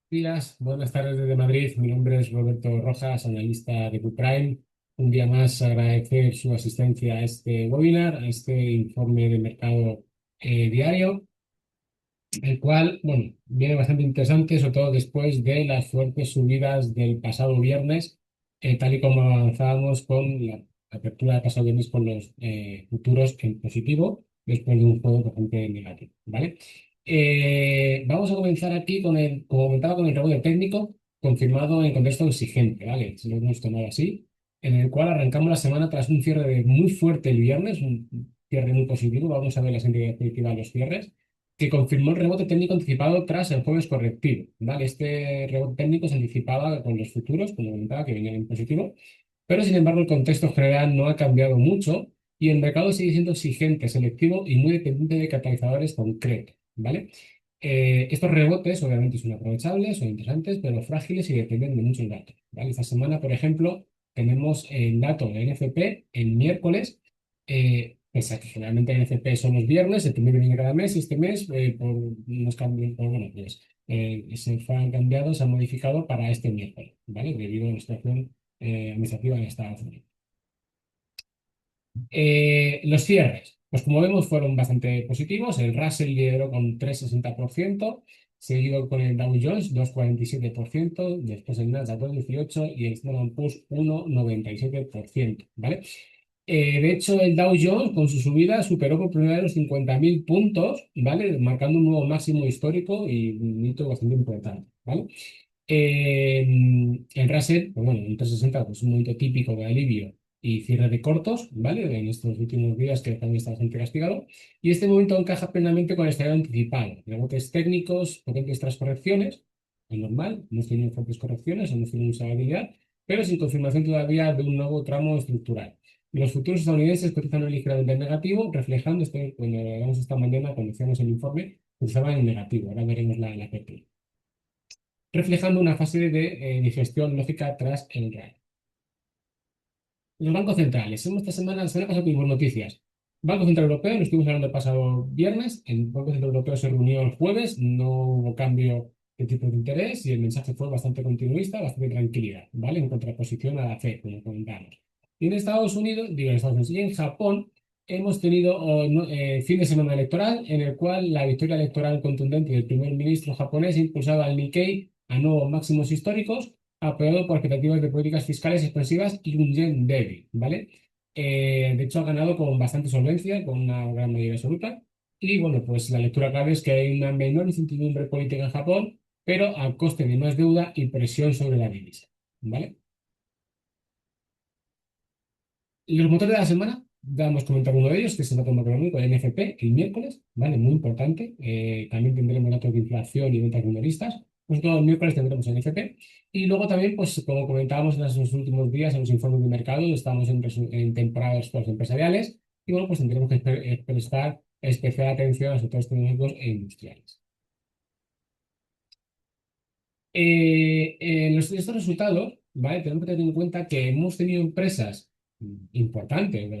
Días, buenas tardes desde Madrid. Mi nombre es Roberto Rojas, analista de QPrime. Un día más agradecer su asistencia a este webinar, a este informe de mercado diario, el cual, bueno, viene bastante interesante, sobre todo después de las fuertes subidas del pasado viernes, tal y como avanzábamos con la apertura del pasado viernes con los futuros en positivo, después de un juego bastante negativo, ¿vale? Vamos a comenzar aquí con como comentaba, con el rebote técnico confirmado en contexto exigente, ¿vale? Si lo hemos tomado así, en el cual arrancamos la semana tras un cierre muy fuerte el viernes, un cierre muy positivo. Vamos a ver las entidades positivas de los cierres que confirmó el rebote técnico anticipado tras el jueves correctivo, ¿vale? Este rebote técnico se anticipaba con los futuros, como comentaba, que venían en positivo, pero sin embargo el contexto general no ha cambiado mucho y el mercado sigue siendo exigente, selectivo y muy dependiente de catalizadores concretos, ¿vale? Estos rebotes obviamente son aprovechables, son interesantes, pero frágiles y dependen de muchos datos, ¿vale? Esta semana, por ejemplo, tenemos el dato de NFP el miércoles, pese a que generalmente NFP son los viernes, el primero viene cada mes, y este mes, por unos cambios, bueno, pues se han cambiado, se han modificado para este miércoles, ¿vale? Debido a la situación administrativa en Estados Unidos. Los cierres, pues como vemos, fueron bastante positivos. El Russell lideró con 3,60%, seguido con el Dow Jones 2,47%, después el Nasdaq 2,18% y el Standard Poor's 1,97%, ¿vale? De hecho, el Dow Jones con su subida superó por primera vez los 50.000 puntos, ¿vale? Marcando un nuevo máximo histórico y un hito bastante importante, ¿vale? El Russell, pues bueno, un 360, pues un momento típico de alivio y cierre de cortos, ¿vale? En estos últimos días que también está bastante castigado. Y este momento encaja plenamente con el escenario anticipado. Rebotes técnicos, potentes tras correcciones, es normal, hemos tenido fuertes correcciones, hemos tenido mucha habilidad, pero sin confirmación todavía de un nuevo tramo estructural. Los futuros estadounidenses cotizan ligeramente en negativo, reflejando, cuando lo hablamos esta mañana, cuando hacíamos el informe, estaban en negativo. Ahora veremos la apertura reflejando una fase de digestión lógica tras el RAE. Los bancos centrales. La semana pasada tuvimos noticias. Banco Central Europeo, lo estuvimos hablando el pasado viernes, el Banco Central Europeo se reunió el jueves, no hubo cambio de tipo de interés y el mensaje fue bastante continuista, bastante tranquilidad, ¿vale? En contraposición a la FED, como comentamos. Y en Estados Unidos, digo en Estados Unidos, y en Japón hemos tenido fin de semana electoral en el cual la victoria electoral contundente del primer ministro japonés impulsaba al Nikkei a nuevos máximos históricos apoyado por expectativas de políticas fiscales expansivas y un yen débil, ¿vale? De hecho, ha ganado con bastante solvencia, con una gran mayoría absoluta. Y bueno, pues la lectura clave es que hay una menor incertidumbre política en Japón, pero al coste de más deuda y presión sobre la divisa, ¿vale? Y los motores de la semana, vamos a comentar uno de ellos, que es el dato macroeconómico, el NFP, el miércoles, ¿vale? Muy importante. También tendremos datos de inflación y ventas minoristas. Pues todo el miércoles tendremos el NFP. Y luego también, pues como comentábamos en los últimos días en los informes de mercado, estamos en temporada de resultados empresariales y bueno, pues tendremos que prestar especial atención a los sectores tecnológicos e industriales. En estos resultados, ¿vale? Tenemos que tener en cuenta que hemos tenido empresas importantes, de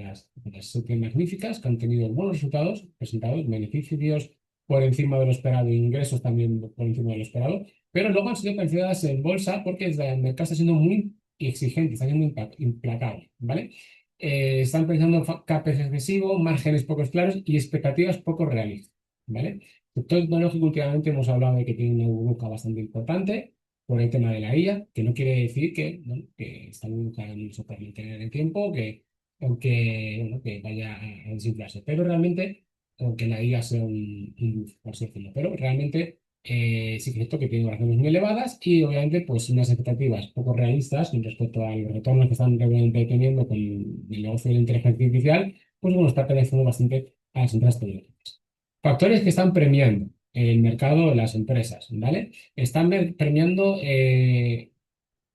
las super magníficas, que han tenido buenos resultados presentados, beneficios por encima de lo esperado, ingresos también por encima de lo esperado, pero luego han sido penalizadas en bolsa porque el mercado está siendo muy exigente, está siendo implacable, ¿vale? Están pensando CAPEX excesivo, márgenes pocos claros y expectativas poco realistas, ¿vale? Sector tecnológico últimamente hemos hablado de que tiene una burbuja bastante importante por el tema de la IA, que no quiere decir que, bueno, que esta burbuja no se puede mantener en el tiempo, que aunque bueno, que vaya a desinflarse, pero realmente, aunque la IA sea un bluff, por así decirlo, pero realmente sí que es cierto que tiene valoraciones muy elevadas y obviamente pues unas expectativas poco realistas con respecto a los retornos que están realmente teniendo con el negocio de la inteligencia artificial, pues bueno, está penalizando bastante a las empresas tecnológicas. Factores que están premiando el mercado de las empresas, ¿vale? Están premiando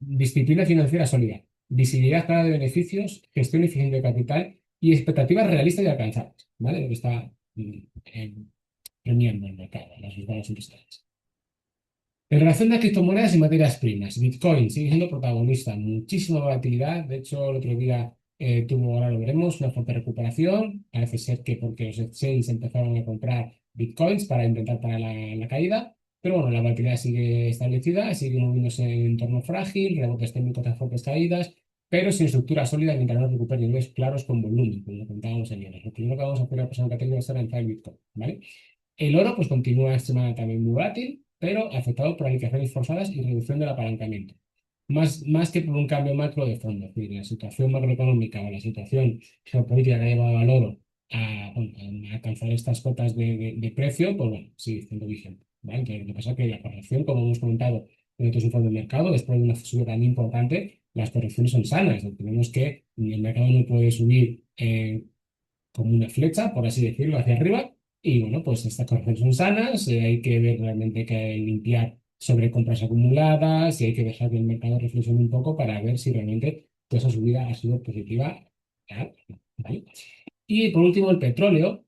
disciplina financiera sólida, visibilidad clara de beneficios, gestión eficiente de capital y expectativas realistas y alcanzables, ¿vale? Lo que está eh, premiando el mercado, las resultados empresariales. En relación a criptomonedas y materias primas, Bitcoin sigue siendo protagonista, muchísima volatilidad. De hecho, el otro día tuvo, ahora lo veremos, una fuerte recuperación. Parece ser que porque los exchanges empezaron a comprar Bitcoins para intentar parar la caída. Pero bueno, la volatilidad sigue establecida, sigue moviéndose en entorno frágil, rebotes técnicos de fuertes caídas, pero sin estructura sólida mientras no recupere niveles claros con volumen, como lo comentábamos ayer. Lo primero que vamos a hacer a la categoría será entrar en Bitcoin, ¿vale? El oro pues continúa esta semana también muy volátil, pero afectado por liquidaciones forzadas y reducción del apalancamiento. Más que por un cambio macro de fondo, es decir, la situación macroeconómica o la situación geopolítica que ha llevado al oro bueno, a alcanzar estas cotas de precio, pues bueno, sigue siendo vigente, ¿vale? Entonces, lo que pasa es que la corrección, como hemos comentado en otros informes de mercado, después de una subida tan importante, las correcciones son sanas. Tenemos que el mercado no puede subir como una flecha, por así decirlo, hacia arriba. Y bueno, pues estas correcciones son sanas, hay que ver realmente que hay que limpiar sobre compras acumuladas y hay que dejar que el mercado reflexione un poco para ver si realmente toda esa subida ha sido positiva. Real, ¿vale? Y por último, el petróleo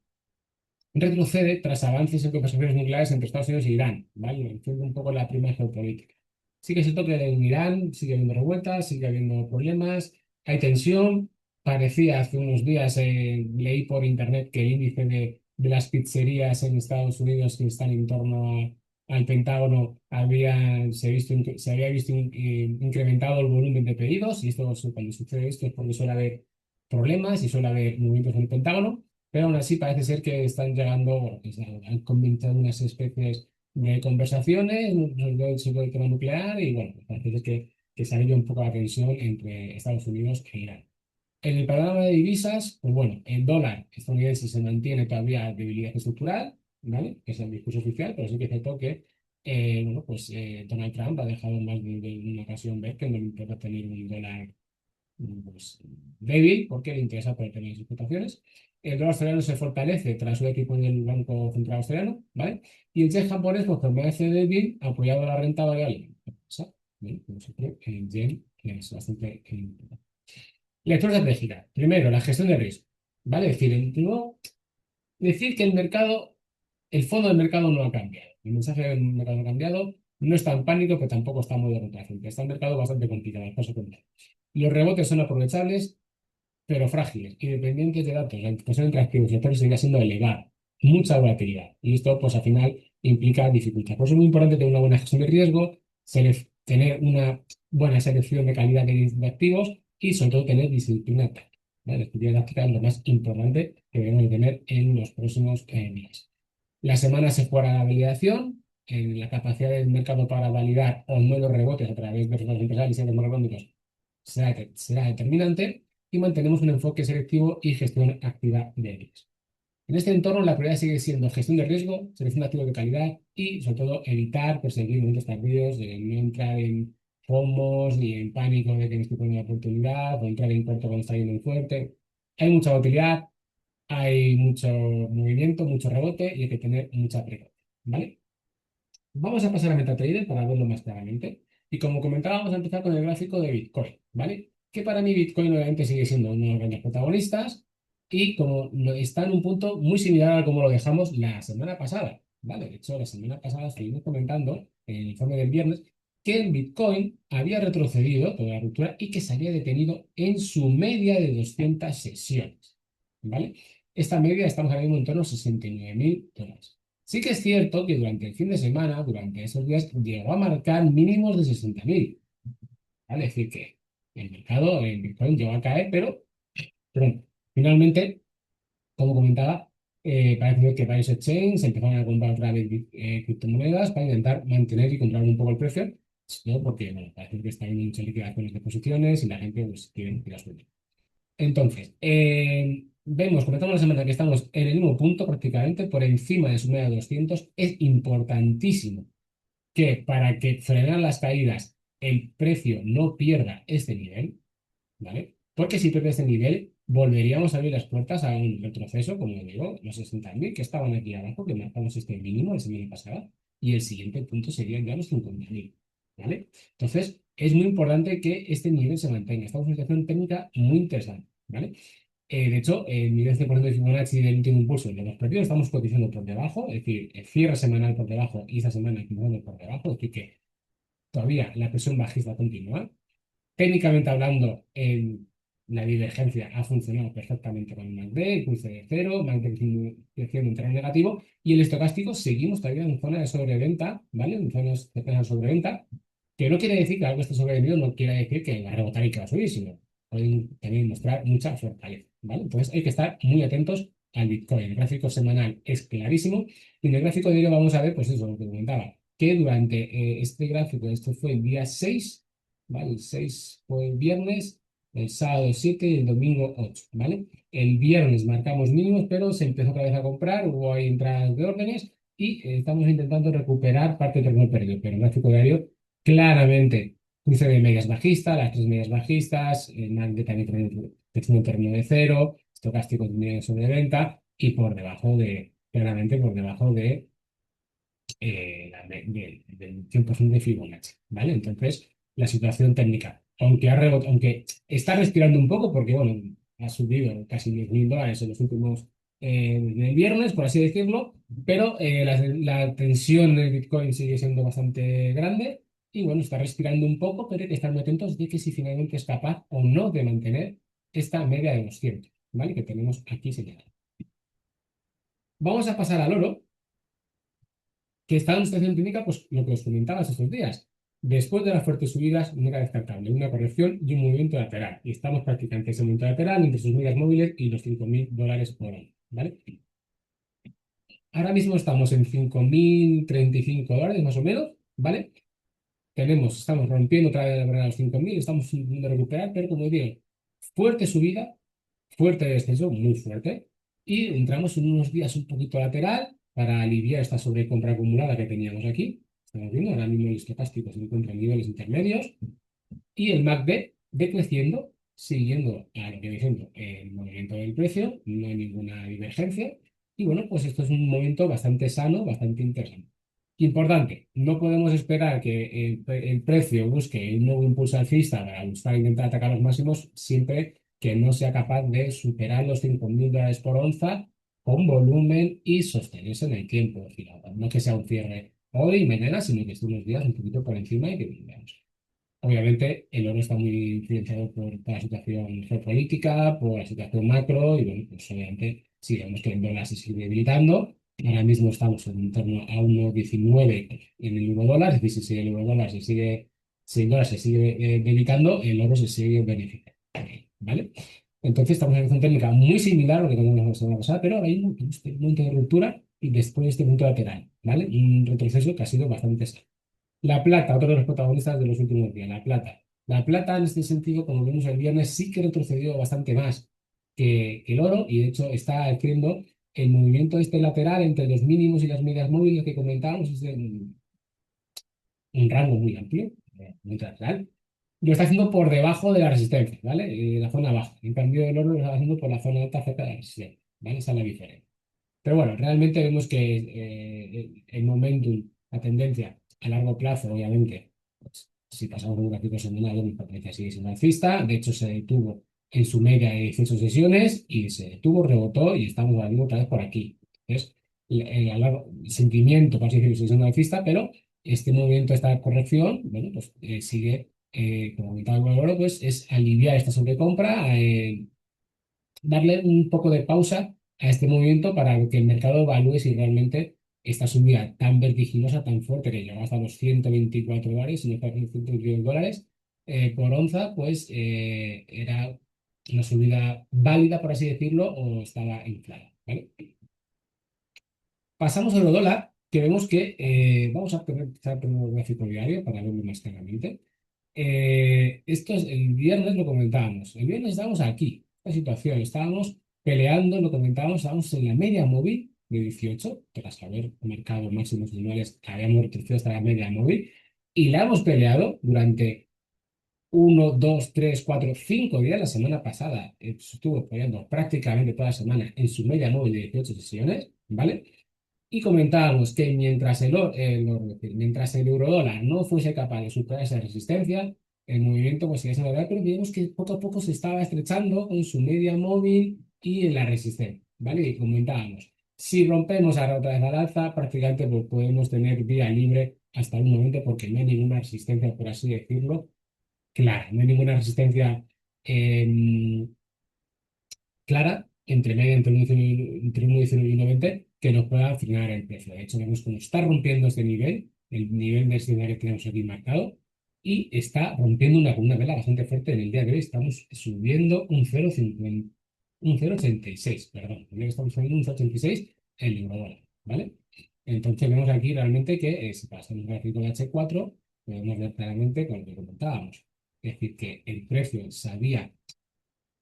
retrocede tras avances en conversaciones nucleares entre Estados Unidos y Irán, ¿vale? Entiendo un poco la prima geopolítica. Sí que es cierto que en Irán sigue habiendo revueltas, sigue habiendo problemas, hay tensión. Parecía hace unos días, leí por internet que el índice de las pizzerías en Estados Unidos que están en torno al Pentágono se había visto incrementado el volumen de pedidos, y esto, cuando sucede esto es porque suele haber problemas y suele haber movimientos en el Pentágono. Pero aún así parece ser que están llegando, bueno, que han comenzado unas especies de conversaciones sobre el tema nuclear y bueno, parece ser que se ha ido un poco la tensión entre Estados Unidos e Irán. En el panorama de divisas, pues bueno, el dólar estadounidense se mantiene todavía debilidad estructural, ¿vale? Que es el discurso oficial, pero sí que es cierto que bueno, pues, Donald Trump ha dejado más de una ocasión ver que no le importa tener un dólar pues, débil porque le interesa poder tener las exportaciones. El dólar australiano se fortalece tras su equipo del Banco Central Australiano, ¿vale? Y el yen japonés, pues permanece débil, apoyado a la renta variable. ¿Vale? Como siempre, el yen es bastante importante. Lectura estratégica. Primero, la gestión de riesgo, ¿vale? Es decir, decir que el mercado, el fondo del mercado no ha cambiado. El mensaje del mercado no ha cambiado, no está en pánico, pero tampoco está muy de rotación. Está el mercado bastante complicado, las cosas como son. Los rebotes son aprovechables, pero frágiles y dependientes de datos. La exposición entre activos y actores seguirá siendo elevada, mucha volatilidad. Y esto, pues al final, implica dificultad. Por eso es muy importante tener una buena gestión de riesgo, tener una buena selección de calidad de activos y, sobre todo, tener disciplina táctica. ¿Vale? La disciplina táctica es lo más importante que debemos de tener en los próximos días. La semana se jugará la validación, en la capacidad del mercado para validar o no los rebotes a través de resultados empresariales y de macroeconómicos será determinante y mantenemos un enfoque selectivo y gestión activa de ellos. En este entorno, la prioridad sigue siendo gestión de riesgo, selección de activos de calidad y, sobre todo, evitar perseguir momentos tardíos, de no entrar en FOMOs ni en pánico de que me estoy poniendo una oportunidad o entrar en corto cuando está yendo muy fuerte. Hay mucha volatilidad, hay mucho movimiento, mucho rebote y hay que tener mucha precaución, ¿vale? Vamos a pasar a MetaTrader para verlo más claramente. Y como comentaba, vamos a empezar con el gráfico de Bitcoin, ¿vale? Que para mí Bitcoin obviamente sigue siendo uno de los grandes protagonistas y como está en un punto muy similar a como lo dejamos la semana pasada, ¿vale? De hecho, la semana pasada estuvimos comentando en el informe del viernes que el Bitcoin había retrocedido toda la ruptura y que se había detenido en su media de 200 sesiones, ¿vale? Esta media estamos ahora mismo en torno a $69.000. Sí que es cierto que durante el fin de semana, durante esos días, llegó a marcar mínimos de 60.000. ¿Vale? Es decir, que el mercado, el Bitcoin llegó a caer, pero finalmente, como comentaba, parece que varios exchanges empezaron a comprar otra vez criptomonedas para intentar mantener y controlar un poco el precio, ¿no? Porque bueno, parece que está habiendo muchas liquidaciones de posiciones y la gente pues, quiere tirar suelto. Entonces, comenzamos la semana que estamos en el mismo punto prácticamente, por encima de su media de 200. Es importantísimo que para que frenar las caídas el precio no pierda este nivel, ¿vale? Porque si pierde este nivel, volveríamos a abrir las puertas a un retroceso, como digo, los 60.000 que estaban aquí abajo, que marcamos este mínimo la semana pasada, y el siguiente punto serían ya los 50.000, ¿vale? Entonces, es muy importante que este nivel se mantenga. Estamos en una situación técnica muy interesante, ¿vale? De hecho, el nivel 100% de Fibonacci del último impulso de los perdidos estamos cotizando por debajo, es decir, el cierre semanal por debajo y esta semana acumulando por debajo, es decir, que todavía la presión bajista continúa. Técnicamente hablando, la divergencia ha funcionado perfectamente con el MACD, cruce de cero, MACD creciendo en terreno negativo, y el estocástico seguimos todavía en zona de sobreventa, ¿vale? En zonas de de sobreventa, que no quiere decir que algo esté sobrevendido, no quiere decir que va a rebotar y que va a subir, sino pueden también mostrar mucha fortaleza, ¿vale? Entonces hay que estar muy atentos al Bitcoin. El gráfico semanal es clarísimo, y en el gráfico diario vamos a ver, pues eso, lo que comentaba, que durante este gráfico, esto fue el día 6, ¿vale? El 6 fue el viernes, el sábado 7 y el domingo 8, ¿vale? El viernes marcamos mínimos, pero se empezó otra vez a comprar, hubo ahí entradas de órdenes y estamos intentando recuperar parte del terreno perdido, pero el gráfico diario claramente cruce de medias bajistas, las tres medias bajistas, el MACD también tiene un terreno de cero, estocástico tiene sobreventa y por debajo claramente por debajo de del 100% de Fibonacci, ¿vale? Entonces, la situación técnica, aunque está respirando un poco, porque, bueno, ha subido casi $10.000 en los últimos, en el viernes, por así decirlo, pero la tensión del Bitcoin sigue siendo bastante grande y, bueno, está respirando un poco, pero hay que estar muy atentos de que si finalmente es capaz o no de mantener esta media de 200, ¿vale? Que tenemos aquí señalada. Vamos a pasar al oro, que está en una situación clínica, pues lo que os comentaba estos días. Después de las fuertes subidas, no era descartable una corrección y un movimiento lateral. Y estamos prácticamente ese movimiento lateral entre sus medias móviles y los $5.000 por hora, ¿vale? Ahora mismo estamos en $5.035 más o menos, ¿vale? Estamos rompiendo otra vez la barrera de los 5.000, estamos intentando recuperar, pero como digo, fuerte subida, fuerte descenso, muy fuerte, y entramos en unos días un poquito lateral para aliviar esta sobrecompra acumulada que teníamos aquí. Estamos viendo, ahora mismo el estocástico se encuentra en niveles intermedios y el MACD decreciendo, siguiendo a lo que viene siendo el movimiento del precio, no hay ninguna divergencia. Y bueno, pues esto es un momento bastante sano, bastante interesante. Importante, no podemos esperar que el precio busque un nuevo impulso alcista para buscar intentar atacar los máximos siempre que no sea capaz de superar los $5.000 por onza con volumen y sostenerse en el tiempo. Es decir, no que sea un cierre hoy y mañana, sino que esté unos días un poquito por encima y que veamos. Obviamente, el oro está muy influenciado por la situación geopolítica, por la situación macro, y bueno, pues obviamente, si vemos que el dólar se sigue debilitando, ahora mismo estamos en torno a 1,19 en el euro dólar, es decir, si el euro dólar se sigue, si el dólar se sigue debilitando, el oro se sigue beneficiando, ¿vale? Entonces, estamos en una situación técnica muy similar a lo que teníamos la semana pasada, pero ahora hay un punto de ruptura y después este punto lateral, ¿vale? Un retroceso que ha sido bastante sano. La plata, otro de los protagonistas de los últimos días, la plata. La plata, en este sentido, como vimos el viernes, sí que retrocedió bastante más que el oro y de hecho está haciendo el movimiento este lateral entre los mínimos y las medias móviles que comentábamos, es de un rango muy amplio, muy lateral. Lo está haciendo por debajo de la resistencia, ¿vale? La zona baja. En cambio, el oro lo está haciendo por la zona alta cerca de la resistencia, ¿vale? Esa es la diferencia. Pero bueno, realmente vemos que el momentum, la tendencia a largo plazo, obviamente, pues, si pasamos un gráfico semanal, mi tendencia sigue siendo alcista. De hecho, se detuvo en su media de 18 sesiones y se detuvo, rebotó y estamos volviendo otra vez por aquí. Entonces, el sentimiento, por así decirlo, sigue siendo alcista, pero este movimiento, esta corrección, bueno, pues sigue, como comentaba el valor, pues es aliviar esta sobrecompra, darle un poco de pausa a este movimiento para que el mercado evalúe si realmente esta subida tan vertiginosa, tan fuerte, que llegó hasta los $124, si no fue $122 por onza, pues era una subida válida, por así decirlo, o estaba inflada, ¿vale? Pasamos al dólar, que vemos que vamos a empezar primero el gráfico diario para verlo más claramente. Esto es el viernes, lo comentábamos. El viernes estábamos aquí, esta situación, estábamos peleando, lo comentábamos, estábamos en la media móvil de 18, tras haber marcado máximos anuales, habíamos retrocedido hasta la media móvil, y la hemos peleado durante 1, 2, 3, 4, 5 días. La semana pasada estuvo peleando prácticamente toda la semana en su media móvil de 18 sesiones, ¿vale? Y comentábamos que mientras el eurodólar no fuese capaz de superar esa resistencia, el movimiento pues seguía siendo lateral, pero vimos que poco a poco se estaba estrechando en su media móvil y en la resistencia, ¿vale? Y comentábamos, si rompemos ahora otra vez al alza, prácticamente pues, podemos tener vía libre hasta un momento porque no hay ninguna resistencia, por así decirlo, clara, no hay ninguna resistencia. clara entre media entre 1,19 y 1,20 que nos pueda frenar el precio. De hecho, vemos cómo está rompiendo este nivel, el nivel de escenario que tenemos aquí marcado, y está rompiendo una vela bastante fuerte en el día de hoy. Estamos subiendo un 0,50, un 0,86, perdón. Estamos subiendo un 0,86 el euro dólar, ¿vale? Entonces vemos aquí realmente que si pasamos el gráfico de H4, podemos ver claramente con lo que comentábamos. Es decir, que el precio se había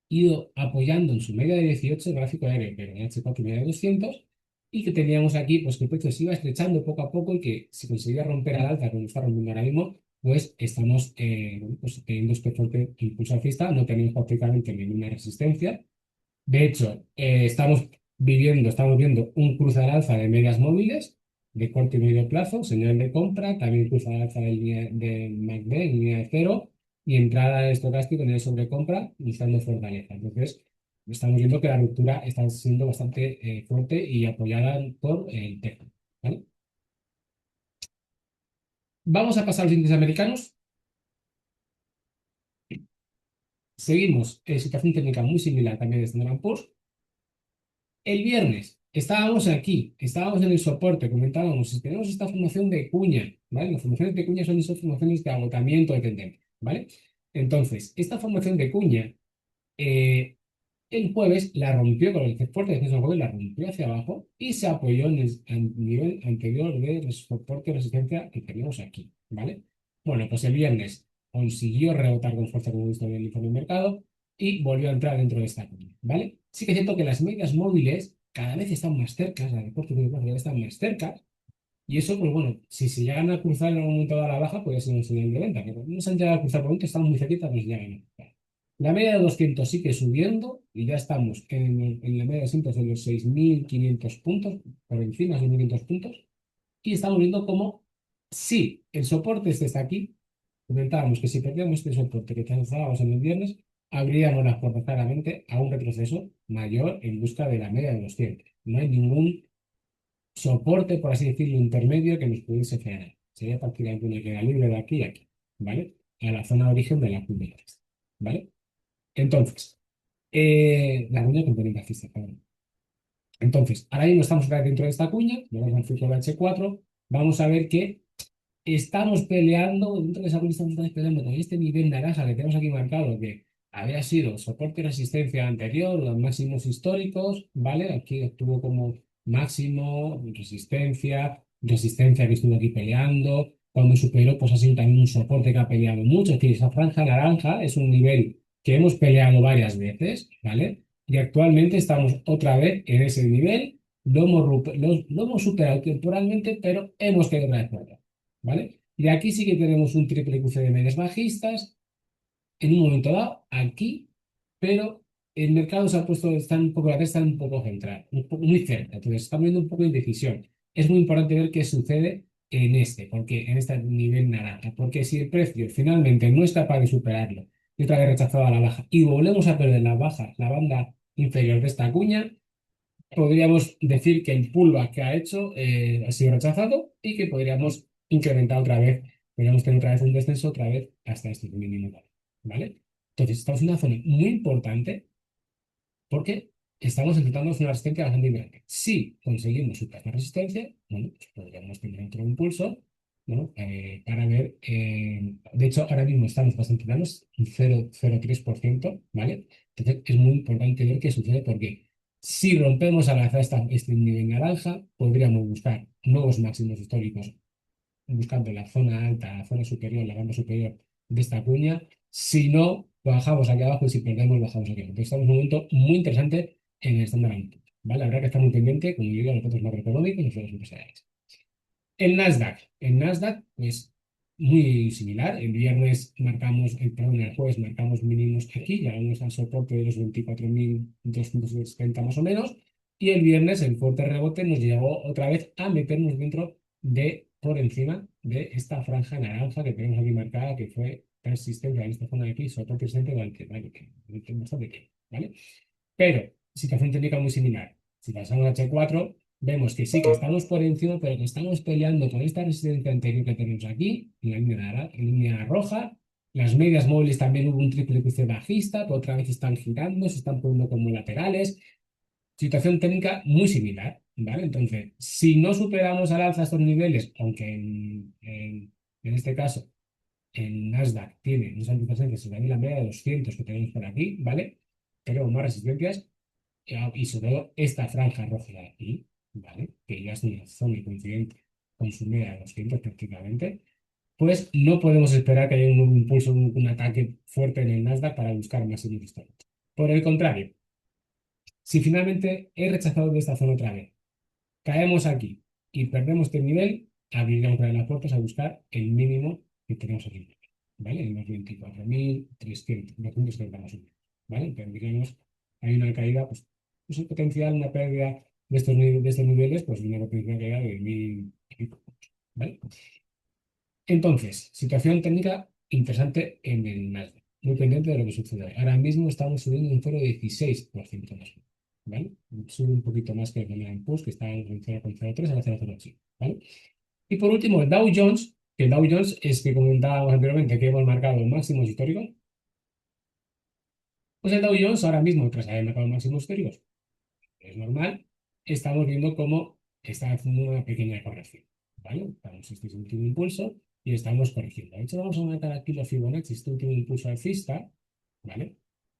ido apoyando en su media de 18 el gráfico aéreo, pero en H4 media de 200, y que teníamos aquí pues que el precio se iba estrechando poco a poco y que si conseguía romper al alza, como está rompiendo ahora mismo, pues estamos bueno, pues, teniendo este fuerte impulso alcista, no tenemos prácticamente ninguna resistencia. De hecho, estamos viendo un cruce al alza de medias móviles de corto y medio plazo, señal de compra, también cruce al alza de MACD en línea de cero y entrada de estocástico en el sobrecompra buscando fortaleza. Entonces, estamos viendo que la ruptura está siendo bastante fuerte y apoyada por el TEC, ¿vale? Vamos a pasar a los índices americanos. Seguimos en situación técnica muy similar también de Standard Poor's. El viernes estábamos aquí, estábamos en el soporte, comentábamos, si tenemos esta formación de cuña, ¿vale? Las formaciones de cuña son esas formaciones de agotamiento de tendencia, ¿vale? Entonces, esta formación de cuña, eh, el jueves la rompió con el soporte de descenso del jueves, la rompió hacia abajo y se apoyó en el nivel anterior de soporte y resistencia que teníamos aquí, ¿vale? Bueno, pues el viernes consiguió rebotar con fuerza, como he visto en el informe de mercado, y volvió a entrar dentro de esta línea, ¿vale? Sí que es cierto que las medias móviles cada vez están más cerca, las de corto y medio plazo cada vez están más cerca, y eso, pues bueno, si se llegan a cruzar en algún momento a la baja, puede ser un señal de venta, pero no se han llegado a cruzar por el momento, están muy cerquita, pues ya no. La media de 200 sigue subiendo y ya estamos en la media de 200 en los 6.500 puntos, por encima de 6.500 puntos, y estamos viendo cómo si el soporte es desde aquí, comentábamos que si perdíamos este soporte que alcanzábamos en el viernes, abríamos las puertas claramente a un retroceso mayor en busca de la media de 200. No hay ningún soporte, por así decirlo, intermedio que nos pudiese frenar. Sería prácticamente una queda libre de aquí a aquí, ¿vale? A la zona de origen de la curva, ¿vale? Entonces, la cuña componente alcista, perdón. Entonces, ahora mismo estamos otra vez dentro de esta cuña, vamos al ciclo de H4, vamos a ver que estamos peleando, dentro de esa cuña estamos peleando con este nivel naranja que tenemos aquí marcado, que había sido soporte y resistencia anterior, los máximos históricos, ¿vale? Aquí estuvo como máximo, resistencia, resistencia que estuvo aquí peleando, cuando superó, pues ha sido también un soporte que ha peleado mucho, es decir, esa franja naranja es un nivel que hemos peleado varias veces, ¿vale? Y actualmente estamos otra vez en ese nivel, lo hemos superado temporalmente, pero hemos caído otra vez por atrás, ¿vale? Y aquí sí que tenemos un triple cruce de medias bajistas en un momento dado, aquí, pero el mercado se ha puesto, está un poco, la testa está un poco central, muy cerca, entonces está viendo un poco de indecisión. Es muy importante ver qué sucede porque en este nivel naranja, porque si el precio finalmente no es capaz de superarlo y otra vez rechazado a la baja y volvemos a perder la baja, la banda inferior de esta cuña, podríamos decir que el pullback que ha hecho ha sido rechazado y que podríamos incrementar otra vez, podríamos tener otra vez un descenso otra vez hasta este mínimo, ¿vale? Entonces, estamos en una zona muy importante porque estamos enfrentándonos a una resistencia bastante grande. Si conseguimos superar la resistencia, bueno, pues podríamos tener otro impulso, ¿no? Para ver, de hecho, ahora mismo estamos bastante planos, un 0,03%, ¿vale? Entonces, es muy importante ver qué sucede porque si rompemos al alza este nivel naranja, podríamos buscar nuevos máximos históricos buscando la zona alta, la zona superior, la banda superior de esta cuña. Si no, bajamos aquí abajo y si perdemos, bajamos aquí abajo. Entonces estamos en un momento muy interesante en el estándar and Poor's, ¿vale? Habrá que estar muy pendiente, como yo digo, los datos macroeconómicos y los datos empresariales. El Nasdaq es muy similar. El viernes marcamos, perdón, el jueves marcamos mínimos aquí, llegamos al soporte de los 24.270 más o menos, y el viernes el fuerte rebote nos llevó otra vez a meternos dentro por encima de esta franja naranja que tenemos aquí marcada, que fue persistente en esta zona de aquí, soporte persistente durante bastante tiempo, ¿vale? Pero, situación técnica muy similar. Si pasamos a H4, vemos que sí que estamos por encima, pero que estamos peleando con esta resistencia anterior que tenemos aquí, en la línea roja, Las medias móviles también hubo un triple cruce bajista, pero otra vez están girando, se están poniendo como laterales. Situación técnica muy similar, ¿vale? Entonces, si no superamos al alza estos niveles, aunque en este caso el Nasdaq tiene unas antecedencias en la media de 200 que tenemos por aquí, ¿vale? Tenemos más resistencias y sobre todo esta franja roja de aquí, ¿vale? Que ya es una zona coincidente con su media de 200 prácticamente, pues no podemos esperar que haya un nuevo impulso, un ataque fuerte en el Nasdaq para buscar máximos históricos. Por el contrario, si finalmente he rechazado de esta zona otra vez, caemos aquí y perdemos este nivel, abriremos otra vez las puertas a buscar el mínimo que tenemos aquí, ¿vale? En los 24.300, 230 más o menos, ¿vale? Pero digamos, hay una caída, pues un potencial, una pérdida de estos niveles, pues una potencial caída de 1.000 y pico, ¿vale? Entonces, situación técnica interesante en el Nasdaq, muy pendiente de lo que sucede hoy. Ahora mismo estamos subiendo un 0,16% más, ¿vale? Sube un poquito más que el primer impulso, que está en 0,03 a 0,08, ¿vale? Y por último, el Dow Jones, que el Dow Jones es que comentábamos anteriormente que hemos marcado máximos históricos, pues el Dow Jones ahora mismo, tras haber marcado máximos históricos, es normal, estamos viendo cómo está haciendo una pequeña corrección, ¿vale? Estamos este es el último impulso y estamos corrigiendo. De hecho, vamos a marcar aquí los Fibonacci, este último impulso alcista, ¿vale?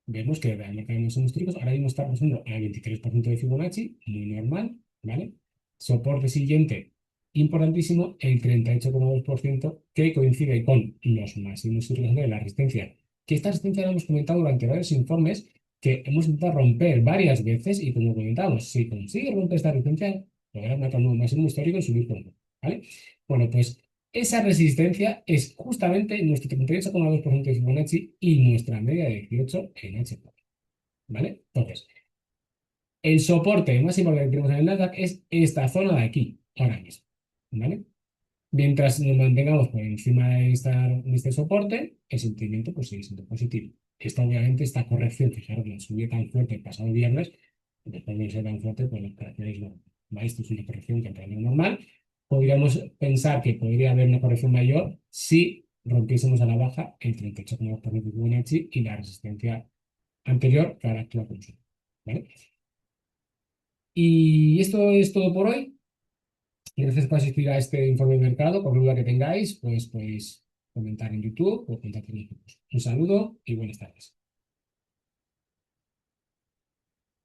Vemos que realmente tenemos unos históricos, ahora mismo está pasando a 23% de Fibonacci, muy normal, ¿vale? Soporte siguiente, importantísimo, el 38,2% que coincide con los máximos históricos de la resistencia, que esta resistencia la hemos comentado durante varios informes que hemos intentado romper varias veces y como comentamos, si consigue romper esta resistencia, lograr marcar un nuevo máximo histórico y subir por uno, ¿vale? Bueno, pues esa resistencia es justamente nuestro 38,2% de Fibonacci y nuestra media de 18 en H4, ¿vale? Entonces, el soporte más importante que tenemos en el Nasdaq es esta zona de aquí, ahora mismo, ¿vale? Mientras nos mantengamos por encima de este soporte, el sentimiento pues sigue siendo positivo. Obviamente, esta corrección, fijaros, la subida tan fuerte el pasado viernes, después de ser tan fuerte, pues las correcciones no. ¿Vale? Esto es una corrección que en realidad es normal. Podríamos pensar que podría haber una corrección mayor si rompiésemos a la baja el 38,2% de Fibonacci y la resistencia anterior que ahora actúa como suelo, ¿vale? Y esto es todo por hoy. Gracias por asistir a este informe de mercado. Por duda que tengáis, pues podéis comentar en YouTube o contactar con nosotros. Un saludo y buenas tardes.